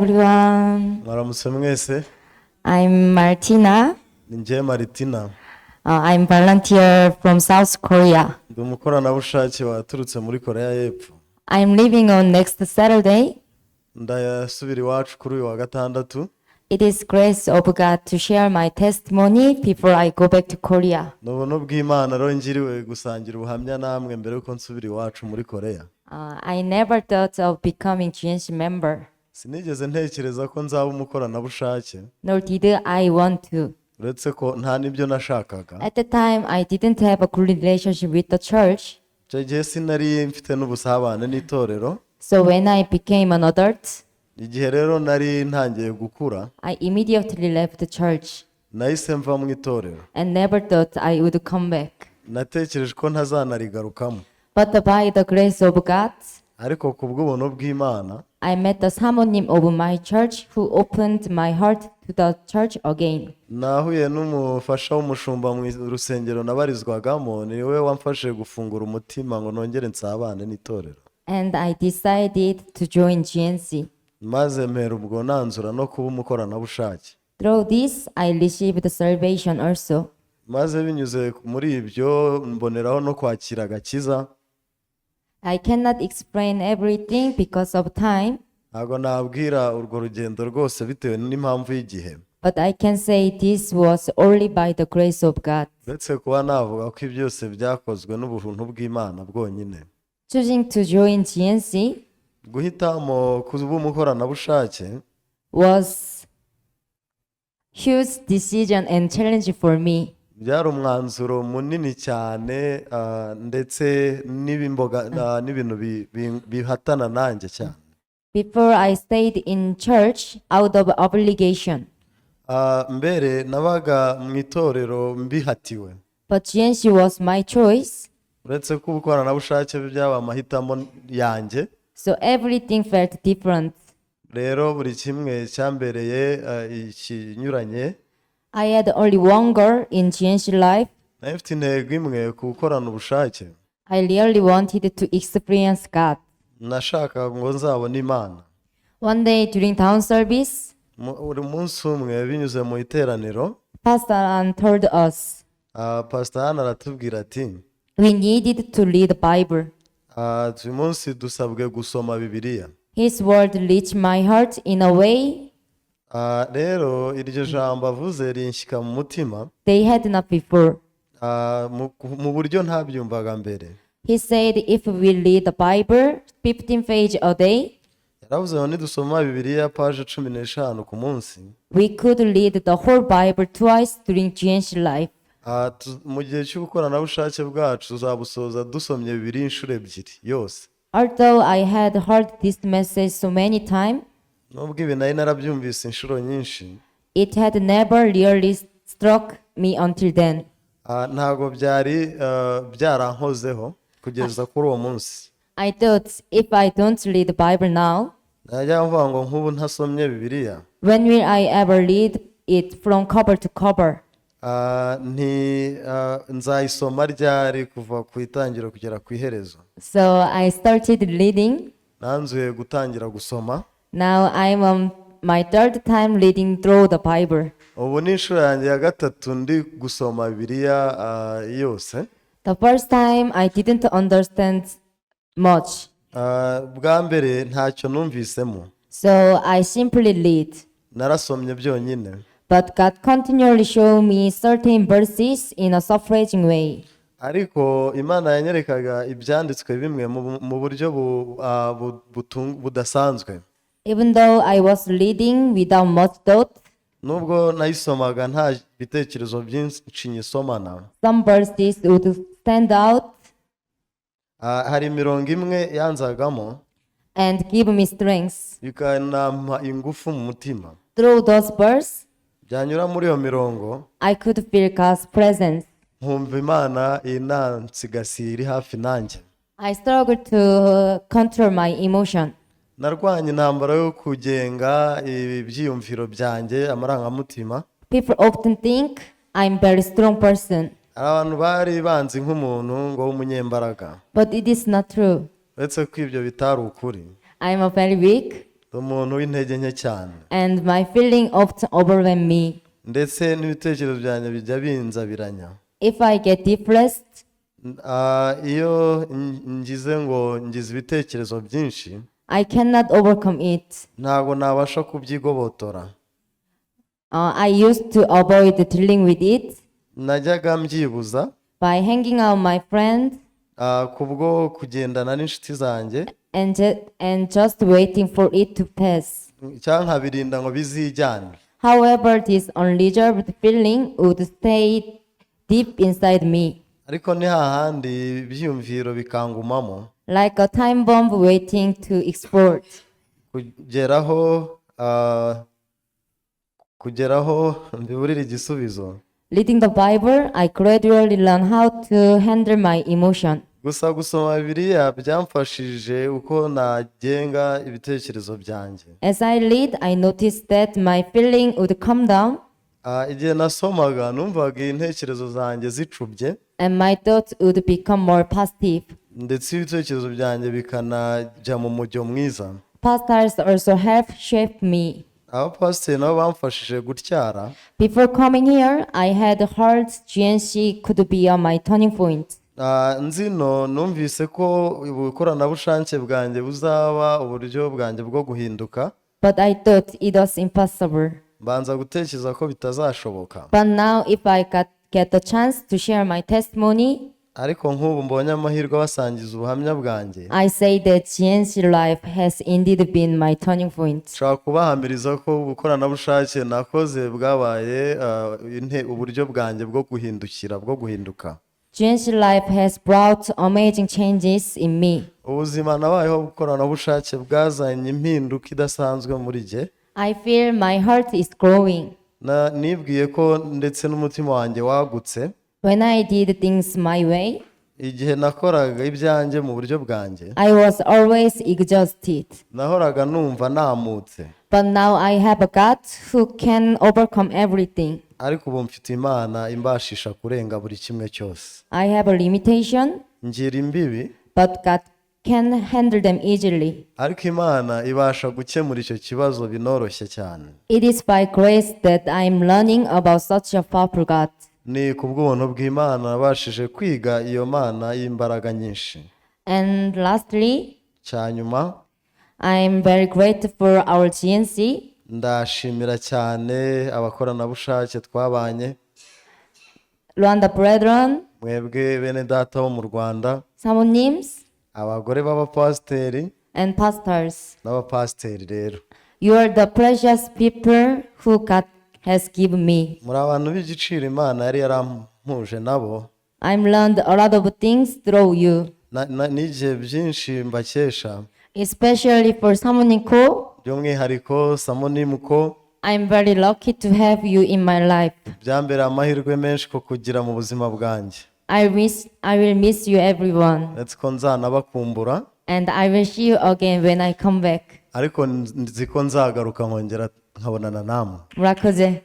everyone. Mwaramutse mwese. I'm Martina. Ninjye Martina. I'm volunteer from South Korea. Ndi umukoranabushake waturutse muri Korea y'Epfo. I'm leaving on next Saturday. Ndasubira iwacu kuri uyu wa gatandatu. It is grace of God to share my testimony before I go back to Korea. N'ubuntu bw'Imana rero ngiriwe gusangira ubuhamya namwe mbere yuko nsubira iwacu muri Korea. I never thought of becoming GNC member. Sinigeze ntekereza ko nzaba umukoranabushake. Nor did I want to. Uretse ko nta n'ibyo nashakaga. At the time, I didn't have a good relationship with the church. Icyo gihe sinari mfite n'ubusabane n'itorero. So when I became an adult, igihe rero nari ntangiye gukura, I immediately left the church nahise mva mu itorero. and never thought I would come back. Natekereje ko ntazanarigarukamo. But by the grace of God, ariko ku bw'ubuntu bw'Imana, I met the samonim of my church who opened my heart to the church again. nahuye n'umufasha w'umushumba mu rusengero nabarizwagamo, ni we wamfashije gufungura umutima ngo nongere nsabane n'itorero. And I decided to join GNC. Maze mpera ubwo nanzura no kuba umukoranabushake. Through this, I received salvation also. Maze binyuze muri ibyo mboneraho no kwakira agakiza. I cannot explain everything because of time, Ntabwo nabwira urwo rugendo rwose bitewe n'impamvu y'igihe. but I can say this was only by the grace of God. Uretse kuba navuga ko byose byakozwe n'ubuntu bw'Imana bwonyine. Choosing to join GNC Guhitamo kuba umukoranabushake was huge decision and challenge for me. byari umwanzuro munini cyane, ndetse n'ibintu bihatana nanjye cyane. Before I stayed in church out of obligation, mbere nabaga mu itorero mbihatiwe, but GNC was my choice, uretse ko ubukoranabushake byaba amahitamo yanjye. so everything felt different. Rero buri kimwe cyambereye ikinyuranye. I had only one goal in GNC life. Nari mfite intego imwe ku gukorana ubushake. I really wanted to experience God. Nashakaga ngo nzabone Imana. One day during town service, Buri munsi umwe binyuze mu iteraniro, Pastor Ann told us Pastor Hana aratubwira ati, we needed to read the Bible. uyu munsi dusabwe gusoma Bibiliya. His word reached my heart in a way rero iryo jambo avuze rinshyika mu mutima, they had not before. mu buryo ntabyumvaga mbere. He said if we read the Bible 15 pages a day, yaravuze ngo nidusoma Bibiliya paje 15 ku munsi, we could read the whole Bible twice during GNC life. mu gihe cy'ubukoranabushake bwacu tuzabusoza dusomye Bibiliya inshuro ebyiri yose. Although I had heard this message so many times, nubwo ibi nari narabyumvise inshuro nyinshi, it had never really struck me until then. ntabwo byari byarankozeho kugeza kuri uwo munsi. I thought if I don't read the Bible now, najya mvuga ngo nk'ubu ntasomye Bibiliya, when will I ever read it from cover to cover? nzayisoma ryari kuva ku itangiro kugera ku iherezo. So I started reading. nanzuye gutangira gusoma. Now I'm on my third time reading through the Bible. ubu ni inshuro yanjye ya gatatu ndi gusoma Bibiliya yose. The first time I didn't understand much, bwa mbere ntacyo numvisemo, so I simply read. narasomye byonyine. But God continually showed me certain verses in a surprising way. ariko Imana yanyerekaga ibyanditswe bimwe mu buryo budasanzwe. Even though I was reading without much thought, nubwo nayisomaga nta bitekerezo byinshi nyisomana, some verses would stand out hari imirongo imwe yanzagamo and give me strength. bikanampa ingufu mu mutima. Through those verses, byanyura muri iyo mirongo, I could feel God's presence. nkumva Imana inansigasiye iri hafi nanjye. I struggled to control my emotion. narwanye intambara yo kugenga ibyiyumviro byanjye, amarangamutima. People often think I'm a very strong person. abantu bari banzi nk'umuntu ngo w'umunyembaraga, But it is not true. uretse ko ibyo bitari ukuri. I'm a very weak, umuntu w'intege nke cyane and my feeling often overwhelm me. ndetse n'ibitekerezo byanjye bijya binzabiranya. If I get depressed, Iyo ngize ibitekerezo byinshi I cannot overcome it. ntabwo nabasha kubyigobotora. I used to avoid dealing with it Najyaga mbyibuza by hanging out my friends kubwo kugendana n'inshuti zanjye and just waiting for it to pass. cyangwa nkabirinda ngo bizijyane. However, this unresolved feeling would stay deep inside me, ariko ni hahandi ibyiyumviro bikangumamo like a time bomb waiting to explode. kugeraho mbiburire igisubizo. Reading the Bible, I gradually learned how to handle my emotion. Gusa gusoma Bibiliya byamfashije uko nagenga ibitekerezo byanjye. As I read, I noticed that my feeling would come down Igihe nasomaga numvaga intekerezo zanjye zicubye and my thoughts would become more positive. ndetse ibitekerezo byanjye bikanajya mu mujyo mwiza. Pastors also help shape me. Abapasiteri nabo bamfashije gutyara. Before coming here, I had heard GNC could be my turning point. Nzino numvise ko ubukoranabushake bwanjye buzaba uburyo bwanjye bwo guhinduka. But I thought it was impossible. Mbanza gutekereza ko bitazashoboka. But now if I get the chance to share my testimony, ariko nk'ubu mbonye amahirwe basangiza ubuhamya bwanjye, I say that GNC life has indeed been my turning point. nshobora kubahamiriza ko ubukoranabushake nakoze bwabaye uburyo bwanjye bwo guhinduka. GNC life has brought amazing changes in me. Ubuzima nabayeho bukoranabushake bwazanye impinduka idasanzwe muri jye. I feel my heart is growing. Nibwiye ko ndetse n'umutima wanjye wagutse. When I did things my way, igihe nakoraga ibyanjye mu buryo bwanjye, I was always exhausted. nahoraga numva namutse. But now I have a God who can overcome everything. ariko ubu mfite Imana imbashisha kurenga buri kimwe cyose. I have a limitation, ngira imbibi, but God can handle them easily. ariko Imana ibasha gukemura icyo kibazo binoroshye cyane. It is by grace that I am learning about such a powerful God. Ni kubw'ubuntu bw'Imana nabashije kwiga iyo Mana y'imbaraga nyinshi. And lastly, cyanyuma, I am very grateful for our GNC. ndashimira cyane abakoranabushake twabanye, Rwanda Brethren, mwebwe bene data bo mu Rwanda, Samoниms, abagore b'abapasiteri and pastors. n'abapasiteri rero. You are the precious people who God has given me. muri abantu b'igiciro Imana yari yarampuje nabo. I've learned a lot of things through you, n'igihe byinshi mbakesha, especially for Samoniko. by'umwihariko Samonimko. I'm very lucky to have you in my life. byambereye amahirwe menshi ko kugira mu buzima bwanjye. I will miss you everyone, ndetse ko nzanabakumbura, and I will see you again when I come back. ariko nzi ko nzagaruka nkongera nkabonana namwe. Murakoze.